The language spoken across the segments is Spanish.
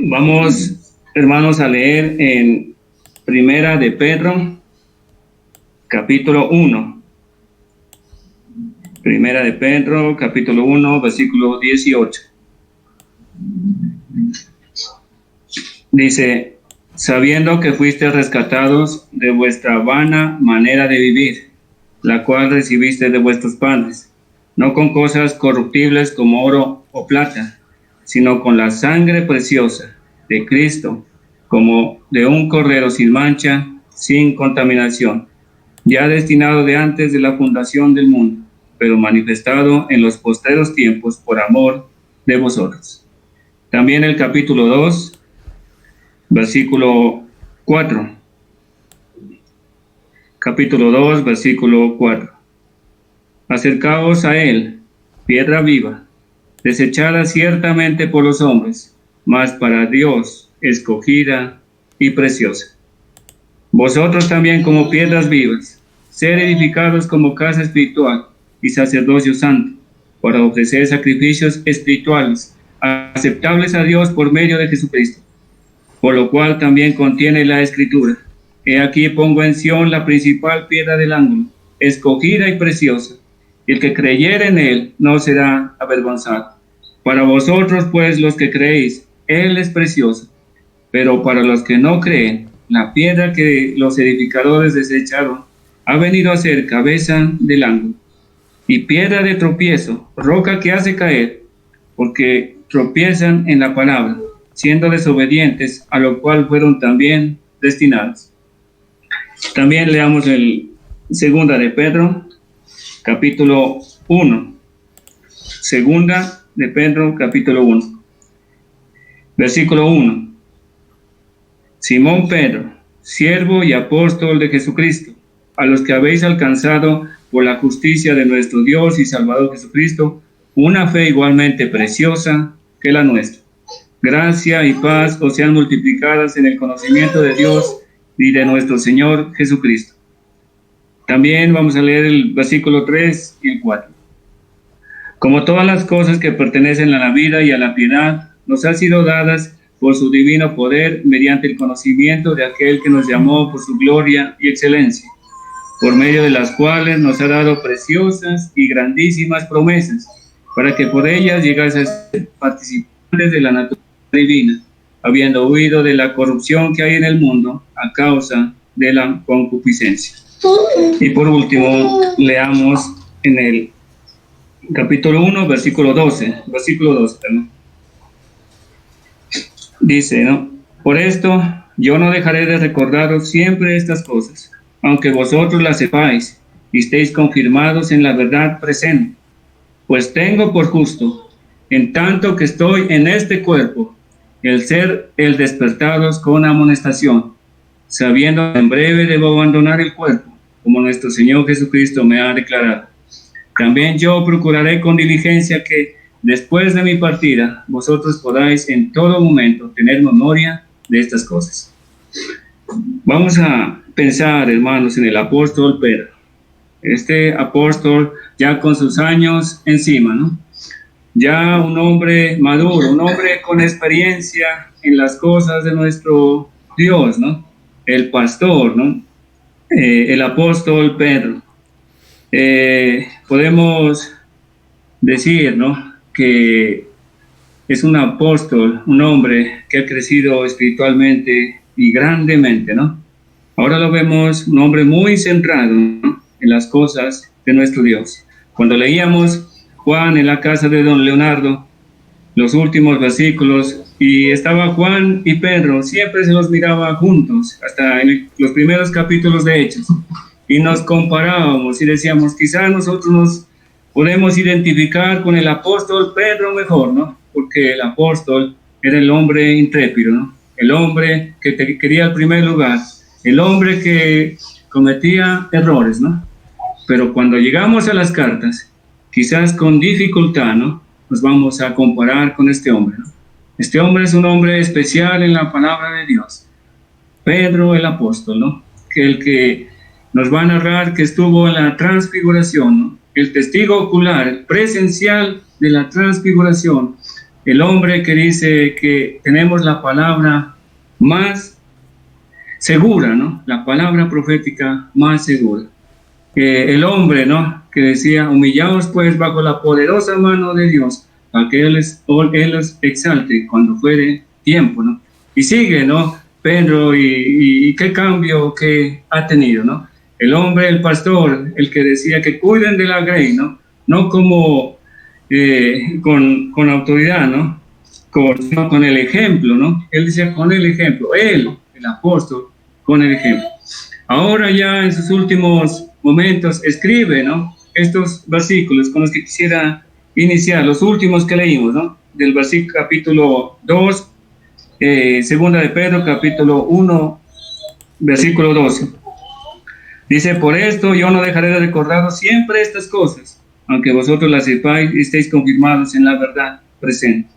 Vamos, hermanos, a leer en Primera de Pedro, capítulo 1. Primera de Pedro, capítulo 1, versículo 18. Dice: sabiendo que fuiste rescatados de vuestra vana manera de vivir, la cual recibiste de vuestros padres, no con cosas corruptibles como oro o plata, sino con la sangre preciosa de Cristo, como de un cordero sin mancha, sin contaminación, ya destinado de antes de la fundación del mundo, pero manifestado en los postreros tiempos por amor de vosotros. También el capítulo 2, versículo 4. Capítulo 2, versículo 4. Acercaos a él, piedra viva, desechada ciertamente por los hombres, mas para Dios escogida y preciosa. Vosotros también, como piedras vivas, ser edificados como casa espiritual y sacerdocio santo, para ofrecer sacrificios espirituales aceptables a Dios por medio de Jesucristo. Por lo cual también contiene la Escritura: he aquí pongo en Sión la principal piedra del ángulo, escogida y preciosa, y el que creyere en él no será avergonzado. Para vosotros, pues, los que creéis, él es precioso, pero para los que no creen, la piedra que los edificadores desecharon ha venido a ser cabeza del ángulo, y piedra de tropiezo, roca que hace caer, porque tropiezan en la palabra, siendo desobedientes, a lo cual fueron también destinados. También leamos el Segunda de Pedro, capítulo 1. Segunda de Pedro, capítulo 1. Versículo 1. Simón Pedro, siervo y apóstol de Jesucristo, a los que habéis alcanzado por la justicia de nuestro Dios y Salvador Jesucristo, una fe igualmente preciosa que la nuestra. Gracia y paz os sean multiplicadas en el conocimiento de Dios y de nuestro Señor Jesucristo. También vamos a leer el versículo 3 y el 4. Como todas las cosas que pertenecen a la vida y a la piedad, nos han sido dadas por su divino poder, mediante el conocimiento de aquel que nos llamó por su gloria y excelencia, por medio de las cuales nos ha dado preciosas y grandísimas promesas, para que por ellas llegase a ser participantes de la naturaleza divina, habiendo huido de la corrupción que hay en el mundo a causa de la concupiscencia. Y por último, leamos en el capítulo 1, versículo 12, ¿no? Dice, ¿no? Por esto, yo no dejaré de recordaros siempre estas cosas, aunque vosotros las sepáis y estéis confirmados en la verdad presente. Pues tengo por justo, en tanto que estoy en este cuerpo, el ser el despertados con amonestación, sabiendo que en breve debo abandonar el cuerpo, como nuestro Señor Jesucristo me ha declarado. También yo procuraré con diligencia que, después de mi partida, vosotros podáis en todo momento tener memoria de estas cosas. Vamos a pensar, hermanos, en el apóstol Pedro. Este apóstol ya con sus años encima, ¿no? Ya un hombre maduro, un hombre con experiencia en las cosas de nuestro Dios, ¿no? El pastor, ¿no? El apóstol Pedro. Podemos decir, ¿no?, que es un apóstol, un hombre que ha crecido espiritualmente y grandemente, ¿no? Ahora lo vemos un hombre muy centrado, ¿no?, en las cosas de nuestro Dios. Cuando leíamos Juan en la casa de don Leonardo, los últimos versículos, y estaba Juan y Pedro, siempre se los miraba juntos, hasta en los primeros capítulos de Hechos, y nos comparábamos y decíamos, quizás nosotros nos podemos identificar con el apóstol Pedro mejor, ¿no? Porque el apóstol era el hombre intrépido, ¿no? El hombre que quería el primer lugar, el hombre que cometía errores, ¿no? Pero cuando llegamos a las cartas, quizás con dificultad, ¿no?, nos vamos a comparar con este hombre, ¿no? Este hombre es un hombre especial en la palabra de Dios. Pedro el apóstol, ¿no? El que nos va a narrar que estuvo en la transfiguración, ¿no? El testigo ocular, presencial de la transfiguración, el hombre que dice que tenemos la palabra más segura, ¿no? La palabra profética más segura. El hombre, ¿no? Que decía, humillaos pues bajo la poderosa mano de Dios, para que Él los exalte cuando fuere tiempo, ¿no? Y sigue, ¿no? Pedro, y qué cambio que ha tenido, ¿no? El hombre, el pastor, el que decía que cuiden de la grey, ¿no? No como con autoridad, ¿no? Con el ejemplo, ¿no? Él decía con el ejemplo, él, el apóstol, con el ejemplo. Ahora ya en sus últimos momentos escribe, ¿no? Estos versículos con los que quisiera iniciar, los últimos que leímos, ¿no? Del versículo capítulo 2, segunda de Pedro, capítulo 1, versículo 12. Dice, por esto yo no dejaré de recordaros siempre estas cosas, aunque vosotros las sepáis y estéis confirmados en la verdad presente.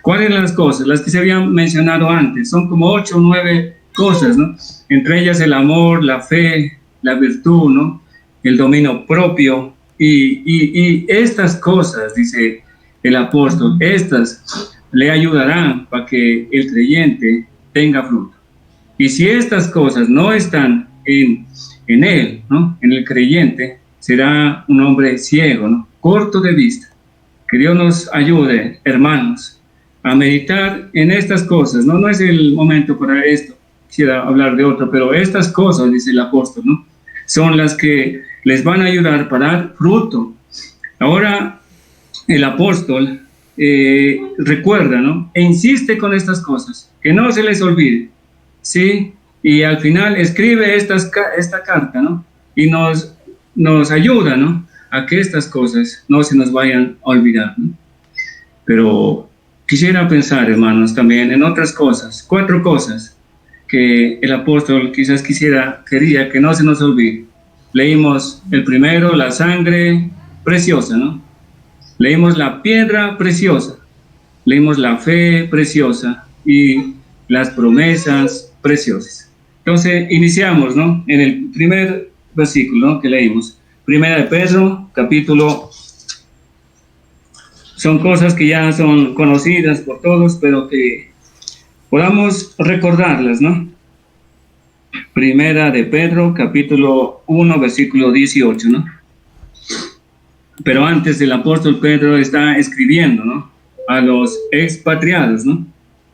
¿Cuáles son las cosas? Las que se habían mencionado antes, son como 8 o 9 cosas, ¿no? Entre ellas el amor, la fe, la virtud, ¿no? El dominio propio, y estas cosas, dice el apóstol, estas le ayudarán para que el creyente tenga fruto. Y si estas cosas no están en él, ¿no? En el creyente, será un hombre ciego, ¿no? Corto de vista. Que Dios nos ayude, hermanos, a meditar en estas cosas, ¿no? No es el momento para esto, quisiera hablar de otro, pero estas cosas, dice el apóstol, ¿no? Son las que les van a ayudar para dar fruto. Ahora, el apóstol recuerda, ¿no? E insiste con estas cosas, que no se les olvide, ¿sí? Y al final escribe esta carta, ¿no? Y nos ayuda, ¿no? A que estas cosas no se nos vayan a olvidar, ¿no? Pero quisiera pensar, hermanos, también en otras cosas, 4 cosas que el apóstol quizás quería que no se nos olvide. Leímos el primero, la sangre preciosa, ¿no? Leímos la piedra preciosa, leímos la fe preciosa y las promesas preciosas. Entonces, iniciamos, ¿no? En el primer versículo, ¿no? Que leímos. Primera de Pedro, capítulo. Son cosas que ya son conocidas por todos, pero que podamos recordarlas, ¿no? Primera de Pedro, capítulo 1, versículo 18, ¿no? Pero antes el apóstol Pedro está escribiendo, ¿no? A los expatriados, ¿no?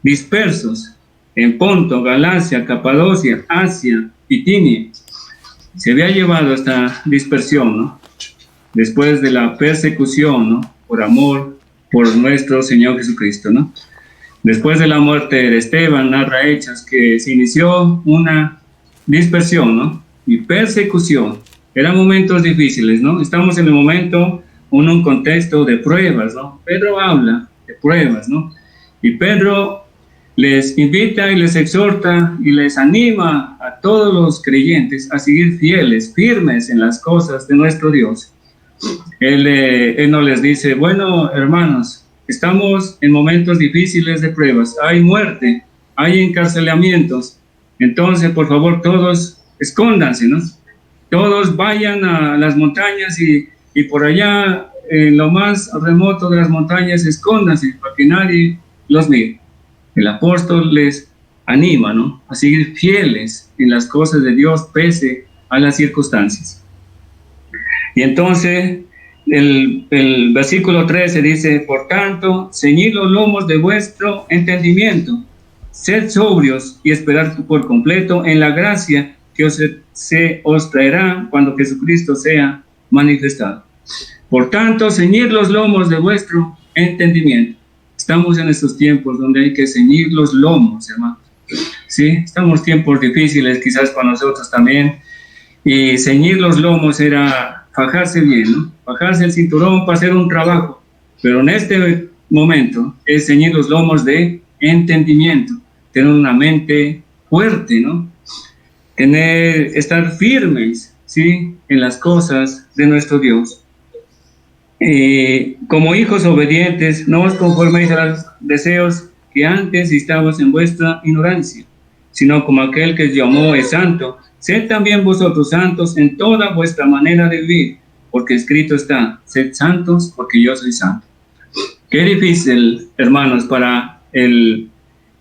Dispersos en Ponto, Galacia, Capadocia, Asia, Bitinia. Se había llevado esta dispersión, ¿no? Después de la persecución, ¿no? Por amor por nuestro Señor Jesucristo, ¿no? Después de la muerte de Esteban, narra Hechos que se inició una dispersión, ¿no? Y persecución. Eran momentos difíciles, ¿no? Estamos en el momento, en un contexto de pruebas, ¿no? Pedro habla de pruebas, ¿no? Y Pedro les invita y les exhorta y les anima a todos los creyentes a seguir fieles, firmes en las cosas de nuestro Dios. Él no les dice, bueno, hermanos, estamos en momentos difíciles de pruebas, hay muerte, hay encarcelamientos, entonces, por favor, todos escóndanse, ¿no? Todos vayan a las montañas y por allá, en lo más remoto de las montañas, escóndanse para que nadie los mire. El apóstol les anima, ¿no? A seguir fieles en las cosas de Dios pese a las circunstancias. Y entonces el versículo 13 dice, por tanto, ceñid los lomos de vuestro entendimiento, sed sobrios y esperad por completo en la gracia que se os traerá cuando Jesucristo sea manifestado. Por tanto, ceñid los lomos de vuestro entendimiento. Estamos en estos tiempos donde hay que ceñir los lomos, hermanos. Sí, estamos en tiempos difíciles, quizás para nosotros también. Y ceñir los lomos era fajarse bien, ¿no? Fajarse el cinturón para hacer un trabajo. Pero en este momento es ceñir los lomos de entendimiento, tener una mente fuerte, ¿no? Estar firmes, ¿sí? En las cosas de nuestro Dios. Como hijos obedientes, no os conforméis a los deseos que antes estabais en vuestra ignorancia, sino como aquel que os llamó es santo, sed también vosotros santos en toda vuestra manera de vivir, porque escrito está, sed santos porque yo soy santo. Qué difícil, hermanos, para el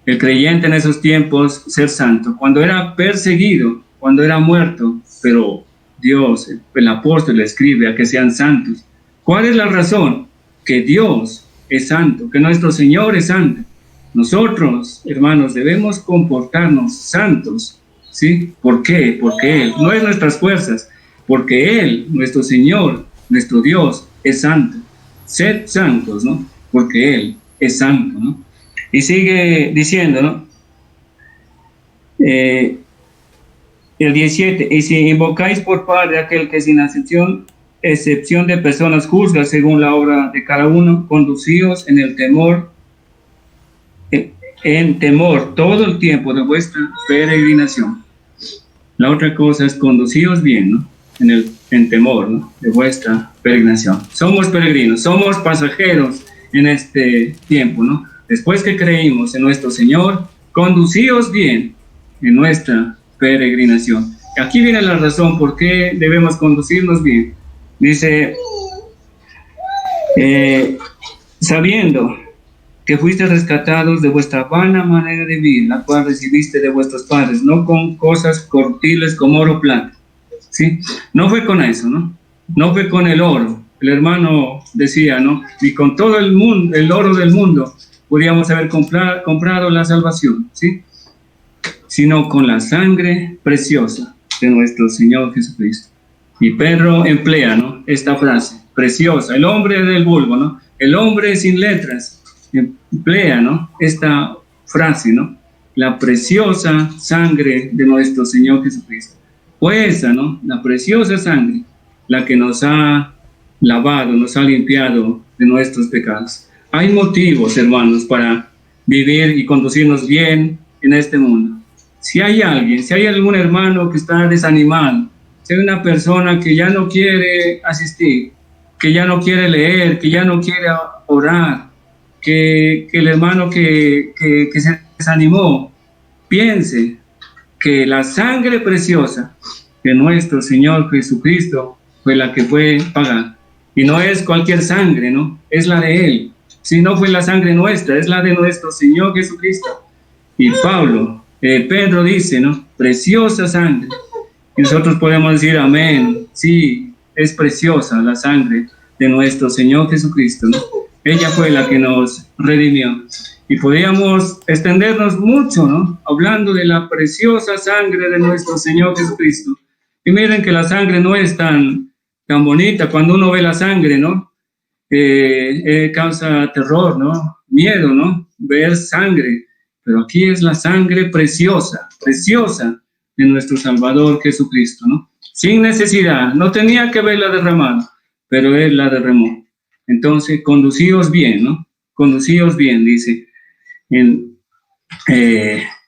creyente en esos tiempos ser santo. Cuando era perseguido, cuando era muerto, pero Dios, el apóstol le escribe a que sean santos. ¿Cuál es la razón? Que Dios es santo, que nuestro Señor es santo. Nosotros, hermanos, debemos comportarnos santos, ¿sí? ¿Por qué? Porque Él, no es nuestras fuerzas, porque Él, nuestro Señor, nuestro Dios, es santo. Sed santos, ¿no? Porque Él es santo, ¿no? Y sigue diciendo, ¿no? El 17, y si invocáis por Padre aquel que sin excepción de personas juzga según la obra de cada uno, conducíos en el temor, todo el tiempo de vuestra peregrinación. La otra cosa es conducíos bien, ¿no? En temor, ¿no? De vuestra peregrinación. Somos peregrinos, somos pasajeros en este tiempo, ¿no? Después que creímos en nuestro Señor, conducíos bien en nuestra peregrinación. Aquí viene la razón por qué debemos conducirnos bien. Dice, sabiendo que fuiste rescatados de vuestra vana manera de vivir, la cual recibiste de vuestros padres, no con cosas corruptibles como oro o plata. ¿Sí? No fue con eso, ¿no? No fue con el oro. El hermano decía, ¿no? Ni con todo el mundo, el oro del mundo, podíamos haber comprado la salvación, ¿sí? Sino con la sangre preciosa de nuestro Señor Jesucristo. Y Pedro emplea, ¿no? Esta frase, preciosa, el hombre del vulgo, ¿no? El hombre sin letras, emplea, ¿no? Esta frase, ¿no? La preciosa sangre de nuestro Señor Jesucristo. Fue esa, ¿no? La preciosa sangre, la que nos ha lavado, nos ha limpiado de nuestros pecados. Hay motivos, hermanos, para vivir y conducirnos bien en este mundo. Si hay alguien, si hay algún hermano que está desanimado, si hay una persona que ya no quiere asistir, que ya no quiere leer, que ya no quiere orar, que el hermano que se desanimó, piense que la sangre preciosa de nuestro Señor Jesucristo fue la que fue pagada. Y no es cualquier sangre, ¿no? Es la de Él. Si no fue la sangre nuestra, es la de nuestro Señor Jesucristo. Y Pedro dice, ¿no? Preciosa sangre. Y nosotros podemos decir, amén. Sí, es preciosa la sangre de nuestro Señor Jesucristo, ¿no? Ella fue la que nos redimió. Y podríamos extendernos mucho, ¿no? Hablando de la preciosa sangre de nuestro Señor Jesucristo. Y miren que la sangre no es tan bonita. Cuando uno ve la sangre, ¿no? Causa terror, ¿no? Miedo, ¿no? Ver sangre. Pero aquí es la sangre preciosa, preciosa de nuestro Salvador Jesucristo, ¿no? Sin necesidad. No tenía que verla derramada, pero Él la derramó. Entonces, conducíos bien, ¿no? Conducíos bien, dice.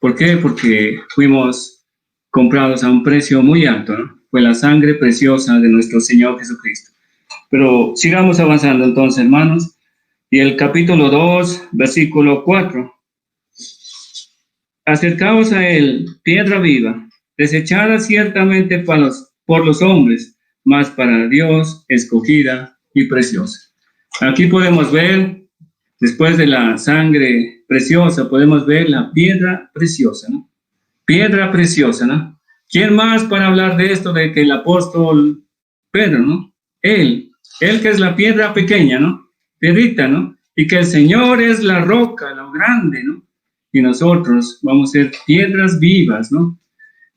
¿Por qué? Porque fuimos comprados a un precio muy alto, ¿no? Fue la sangre preciosa de nuestro Señor Jesucristo. Pero sigamos avanzando entonces, hermanos. Y el capítulo 2, versículo 4. Acercaos a Él, piedra viva, desechada ciertamente por los hombres, mas para Dios escogida y preciosa. Aquí podemos ver, después de la sangre preciosa, podemos ver la piedra preciosa, ¿no? Piedra preciosa, ¿no? ¿Quién más para hablar de esto de que el apóstol Pedro, ¿no? Él que es la piedra pequeña, ¿no? Piedrita, ¿no? Y que el Señor es la roca, lo grande, ¿no? Y nosotros vamos a ser piedras vivas, ¿no?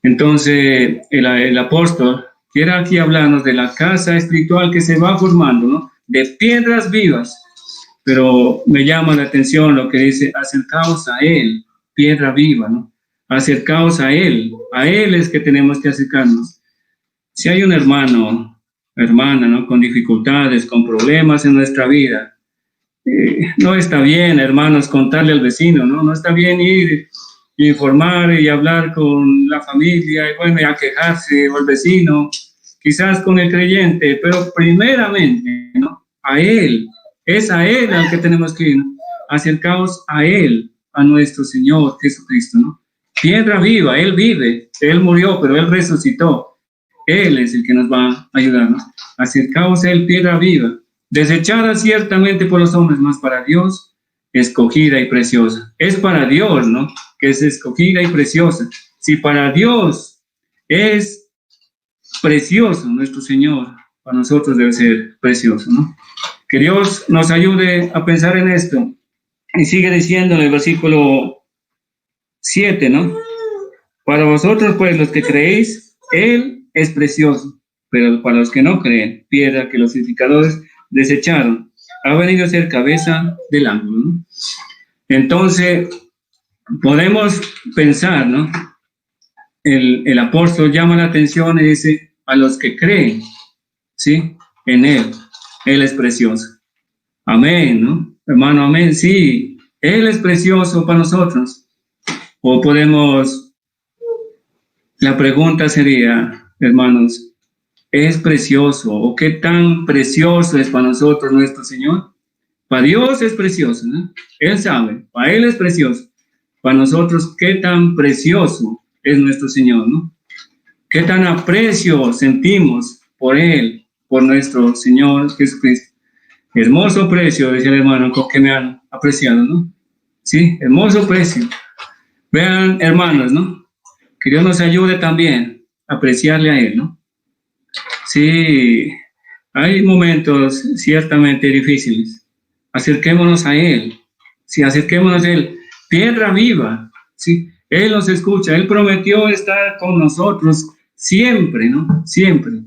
Entonces, el apóstol quiere aquí hablarnos de la casa espiritual que se va formando, ¿no? De piedras vivas. Pero me llama la atención lo que dice, acercaos a Él, piedra viva, ¿no? Acercaos a Él es que tenemos que acercarnos. Si hay un hermano, hermana, ¿no? Con dificultades, con problemas en nuestra vida, no está bien, hermanos, contarle al vecino, ¿no? No está bien ir y informar y hablar con la familia y bueno, y a quejarse o el vecino, quizás con el creyente, pero primeramente, ¿no? A Él, es a Él al que tenemos que ir, ¿no? Acercaos a Él, a nuestro Señor Jesucristo, ¿no? Piedra viva, Él vive, Él murió, pero Él resucitó. Él es el que nos va a ayudar, ¿no? Acercaos a Él, piedra viva, desechada ciertamente por los hombres, mas para Dios escogida y preciosa. Es para Dios, ¿no? Que es escogida y preciosa. Si para Dios es precioso nuestro Señor, para nosotros debe ser precioso, ¿no? Que Dios nos ayude a pensar en esto. Y sigue diciendo en el versículo 7, ¿no? Para vosotros, pues, los que creéis, Él es precioso, pero para los que no creen, piedra que los edificadores desecharon, ha venido a ser cabeza del ángulo, ¿no? Entonces, podemos pensar, ¿no? El apóstol llama la atención y dice, a los que creen, ¿sí? En Él es precioso. Amén, ¿no? Hermano, amén, sí, Él es precioso para nosotros. O podemos, la pregunta sería, hermanos, ¿es precioso o qué tan precioso es para nosotros nuestro Señor? Para Dios es precioso, ¿no? Él sabe, para Él es precioso. Para nosotros, ¿qué tan precioso es nuestro Señor, no? ¿Qué tan aprecio sentimos por Él, por nuestro Señor Jesucristo? Hermoso precio, decía el hermano, con que me han apreciado, ¿no? Sí, hermoso precio. Vean, hermanos, ¿no? Que Dios nos ayude también a apreciarle a Él, ¿no? Sí, hay momentos ciertamente difíciles. Acerquémonos a Él. Sí, acerquémonos a Él. Piedra viva. Sí, Él nos escucha. Él prometió estar con nosotros siempre, ¿no? Siempre.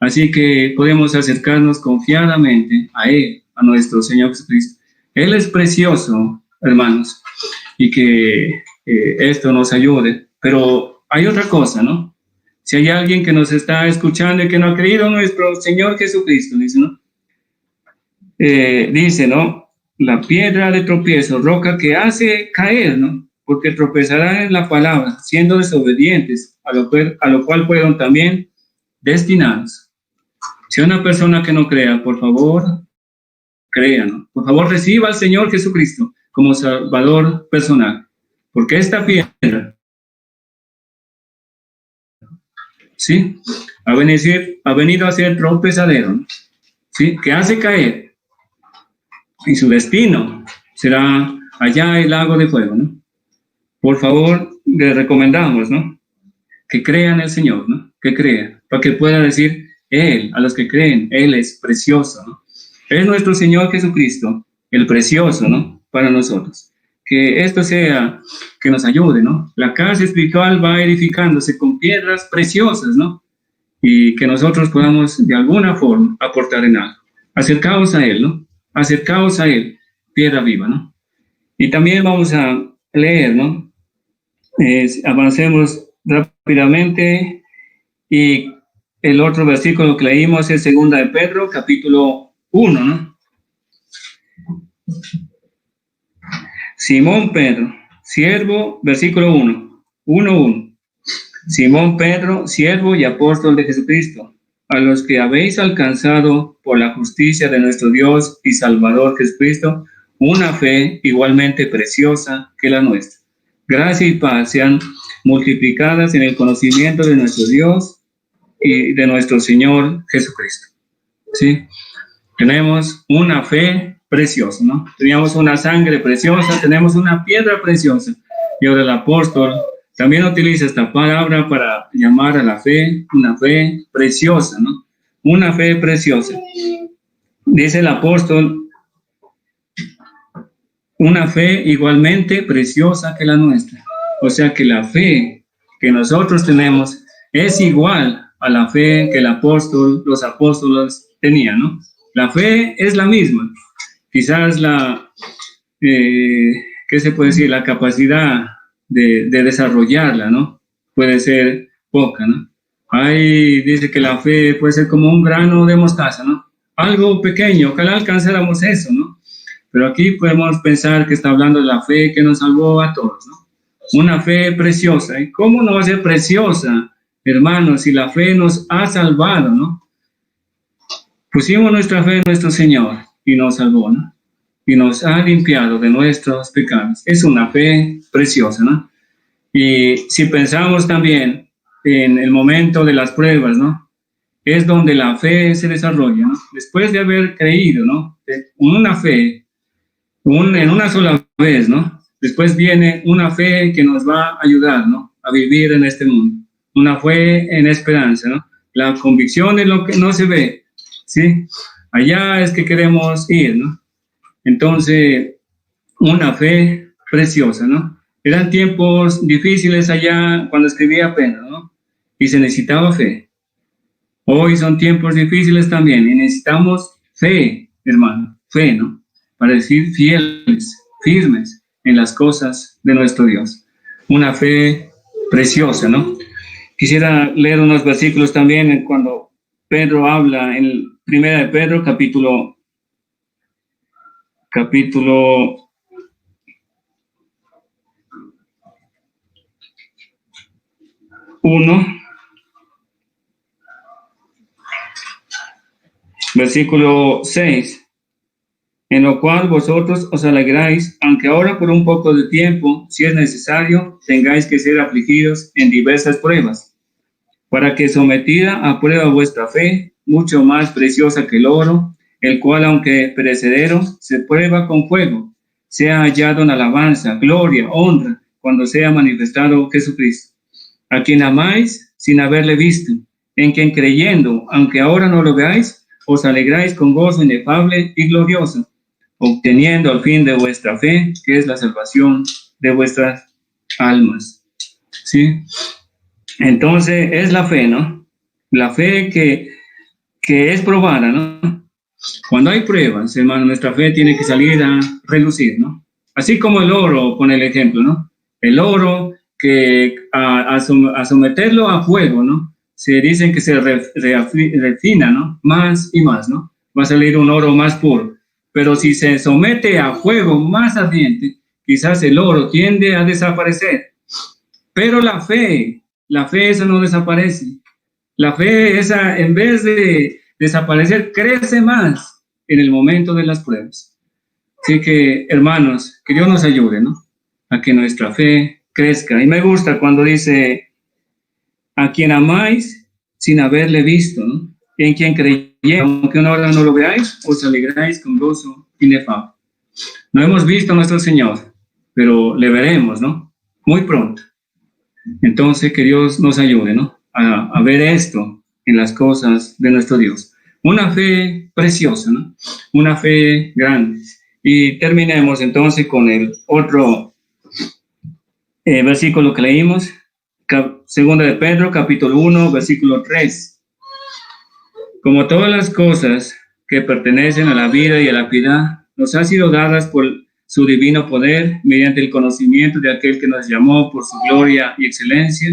Así que podemos acercarnos confiadamente a Él, a nuestro Señor Jesucristo. Él es precioso, hermanos, y que esto nos ayude. Pero hay otra cosa, ¿no? Si hay alguien que nos está escuchando y que no ha creído en nuestro Señor Jesucristo, dice, ¿no? Dice, ¿no? La piedra de tropiezo, roca que hace caer, ¿no? Porque tropezarán en la palabra, siendo desobedientes, a lo cual fueron también destinados. Si una persona que no crea, por favor, crea, ¿no? Por favor, reciba al Señor Jesucristo como Salvador personal. Porque esta piedra, ¿sí? Ha venido a ser tropezadero, ¿no? ¿Sí? Que hace caer. Y su destino será allá el lago de fuego, ¿no? Por favor, le recomendamos, ¿no? Que crean en el Señor, ¿no? Que crean, para que pueda decir Él, a los que creen, Él es precioso, ¿no? Es nuestro Señor Jesucristo, el precioso, ¿no? Para nosotros. Que esto sea, que nos ayude, ¿no? La casa espiritual va edificándose con piedras preciosas, ¿no? Y que nosotros podamos de alguna forma aportar en algo. Acercaos a Él, ¿no? Acercaos a Él, piedra viva, ¿no? Y también vamos a leer, ¿no? Avancemos rápidamente y el otro versículo que leímos es 2 de Pedro, capítulo 1, ¿no? Simón Pedro, siervo, versículo 1. Simón Pedro, siervo y apóstol de Jesucristo, a los que habéis alcanzado por la justicia de nuestro Dios y Salvador Jesucristo, una fe igualmente preciosa que la nuestra. Gracia y paz sean multiplicadas en el conocimiento de nuestro Dios y de nuestro Señor Jesucristo. ¿Sí? Tenemos una fe preciosa, ¿no? Teníamos una sangre preciosa, tenemos una piedra preciosa. Y ahora el apóstol también utiliza esta palabra para llamar a la fe una fe preciosa, ¿no? Una fe preciosa. Dice el apóstol, una fe igualmente preciosa que la nuestra. O sea que la fe que nosotros tenemos es igual a la fe que los apóstoles tenían, ¿no? La fe es la misma. Quizás ¿qué se puede decir? La capacidad de desarrollarla, ¿no? Puede ser poca, ¿no? Ahí dice que la fe puede ser como un grano de mostaza, ¿no? Algo pequeño, ojalá alcanzáramos eso, ¿no? Pero aquí podemos pensar que está hablando de la fe que nos salvó a todos, ¿no? Una fe preciosa. ¿Y cómo no va a ser preciosa, hermanos, si la fe nos ha salvado, ¿no? Pusimos nuestra fe en nuestro Señor y nos salvó, ¿no? Y nos ha limpiado de nuestros pecados. Es una fe preciosa, ¿no? Y si pensamos también en el momento de las pruebas, ¿no? es donde la fe se desarrolla, ¿no? Después de haber creído, ¿no? Con una fe, en una sola vez, ¿no? Después viene una fe que nos va a ayudar, ¿no? A vivir en este mundo. Una fe en esperanza, ¿no? La convicción de lo que no se ve, ¿sí? Allá es que queremos ir, ¿no? Entonces, una fe preciosa, ¿no? Eran tiempos difíciles allá cuando escribía Pedro, ¿no? Y se necesitaba fe. Hoy son tiempos difíciles también y necesitamos fe, hermano, fe, ¿no? Para decir fieles, firmes en las cosas de nuestro Dios. Una fe preciosa, ¿no? Quisiera leer unos versículos también cuando Pedro habla en Primera de Pedro, capítulo 1, versículo 6. En lo cual vosotros os alegráis, aunque ahora por un poco de tiempo, si es necesario, tengáis que ser afligidos en diversas pruebas, para que sometida a prueba vuestra fe, mucho más preciosa que el oro, el cual aunque perecedero, se prueba con fuego, sea hallado en alabanza, gloria, honra, cuando sea manifestado Jesucristo, a quien amáis sin haberle visto, en quien creyendo, aunque ahora no lo veáis, os alegráis con gozo inefable y glorioso, obteniendo al fin de vuestra fe, que es la salvación de vuestras almas. ¿Sí? Entonces, es la fe, ¿no? La fe que es probada, ¿no? Cuando hay pruebas, hermano, nuestra fe tiene que salir a relucir, ¿no? Así como el oro, con el ejemplo, ¿no? El oro que a someterlo a fuego, ¿no? Se dicen que se refina, ¿no? Más y más, ¿no? Va a salir un oro más puro. Pero si se somete a fuego más ardiente, quizás el oro tiende a desaparecer. Pero la fe esa no desaparece. La fe esa, en vez de desaparecer, crece más en el momento de las pruebas. Así que, hermanos, que Dios nos ayude, ¿no? A que nuestra fe crezca. Y me gusta cuando dice, a quien amáis sin haberle visto, ¿no? En quien creyéis, aunque una hora no lo veáis, os alegráis con gozo inefable. No hemos visto a nuestro Señor, pero le veremos, ¿no? Muy pronto. Entonces, que Dios nos ayude, ¿no? A ver esto en las cosas de nuestro Dios. Una fe preciosa, ¿no? Una fe grande. Y terminemos entonces con el otro versículo que leímos, segunda de Pedro, capítulo 1, versículo 3. Como todas las cosas que pertenecen a la vida y a la piedad, nos han sido dadas por su divino poder, mediante el conocimiento de aquel que nos llamó por su gloria y excelencia,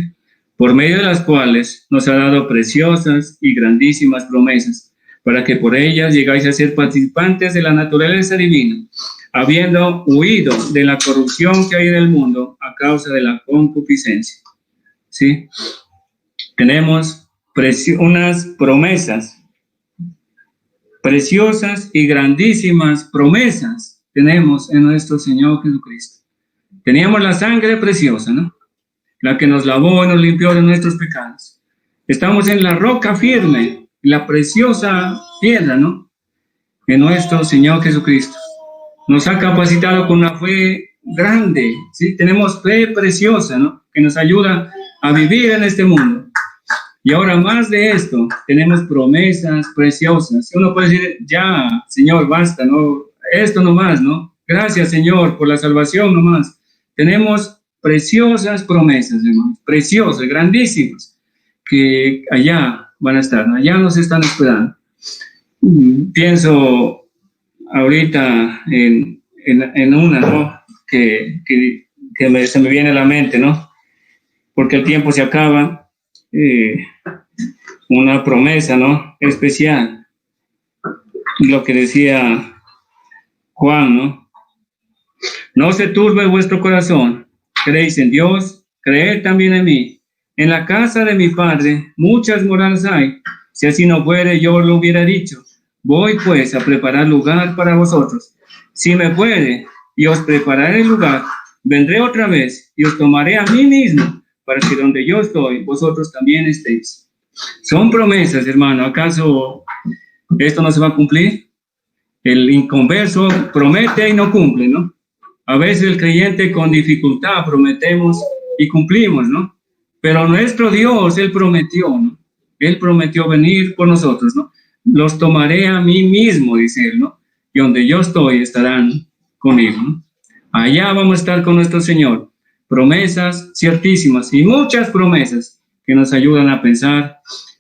por medio de las cuales nos ha dado preciosas y grandísimas promesas, para que por ellas llegáis a ser participantes de la naturaleza divina, habiendo huido de la corrupción que hay en el mundo a causa de la concupiscencia. ¿Sí? Tenemos unas promesas, preciosas y grandísimas promesas tenemos en nuestro Señor Jesucristo. Teníamos la sangre preciosa, ¿no? La que nos lavó y nos limpió de nuestros pecados. Estamos en la roca firme, la preciosa piedra, ¿no? En nuestro Señor Jesucristo. Nos ha capacitado con una fe grande, ¿sí? Tenemos fe preciosa, ¿no? Que nos ayuda a vivir en este mundo. Y ahora más de esto, tenemos promesas preciosas. Uno puede decir, ya, Señor, basta, ¿no? Esto nomás, ¿no? Gracias, Señor, por la salvación nomás. Tenemos preciosas promesas, hermanos, preciosas, grandísimas, que allá van a estar, ¿no? Allá nos están esperando. Pienso ahorita en una, ¿no? Que se me viene a la mente, ¿no? Porque el tiempo se acaba. Una promesa, ¿no? Especial. Lo que decía Juan, ¿no? No se turbe vuestro corazón. Creéis en Dios, creed también en mí. En la casa de mi Padre muchas moradas hay. Si así no fuere, yo lo hubiera dicho. Voy pues a preparar lugar para vosotros. Si me fuere y os prepararé el lugar, vendré otra vez y os tomaré a mí mismo, para que donde yo estoy, vosotros también estéis. Son promesas, hermano. ¿Acaso esto no se va a cumplir? El inconverso promete y no cumple, ¿no? A veces el creyente con dificultad prometemos y cumplimos, ¿no? Pero nuestro Dios, Él prometió, ¿no? Él prometió venir por nosotros, ¿no? Los tomaré a mí mismo, dice Él, ¿no? Y donde yo estoy estarán conmigo, ¿no? Allá vamos a estar con nuestro Señor. Promesas ciertísimas y muchas promesas que nos ayudan a pensar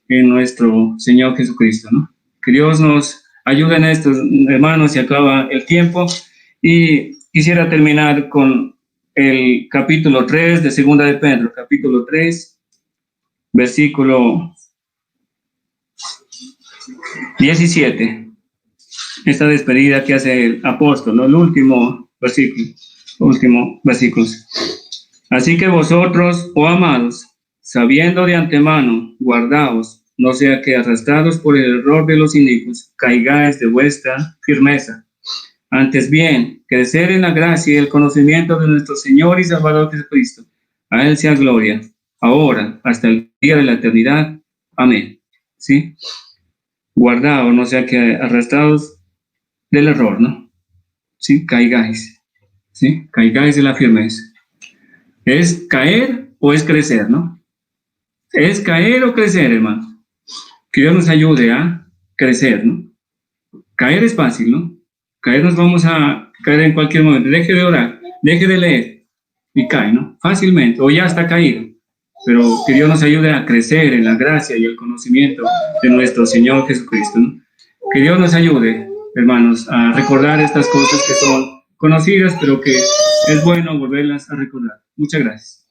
en nuestro Señor Jesucristo, ¿no? Que Dios nos ayude en esto, hermanos, se acaba el tiempo y quisiera terminar con el capítulo 3 de Segunda de Pedro, capítulo 3, versículo 17. Esta despedida que hace el apóstol, ¿no? El último versículo. Así que vosotros, oh amados, sabiendo de antemano, guardaos, no sea que arrastrados por el error de los inicuos, caigáis de vuestra firmeza. Antes bien, crecer en la gracia y el conocimiento de nuestro Señor y Salvador Jesucristo. A Él sea gloria, ahora, hasta el día de la eternidad. Amén. ¿Sí? Guardaos, no sea que arrastrados del error, ¿no? ¿Sí? Caigáis. ¿Sí? Caigáis de la firmeza. ¿Es caer o es crecer, no? ¿Es caer o crecer, hermano? Que Dios nos ayude a crecer, ¿no? Caer es fácil, ¿no? Caer nos vamos a caer en cualquier momento. Deje de orar, deje de leer y cae, ¿no? Fácilmente, o ya está caído. Pero que Dios nos ayude a crecer en la gracia y el conocimiento de nuestro Señor Jesucristo, ¿no? Que Dios nos ayude, hermanos, a recordar estas cosas que son conocidas, pero que es bueno volverlas a recordar. Muchas gracias.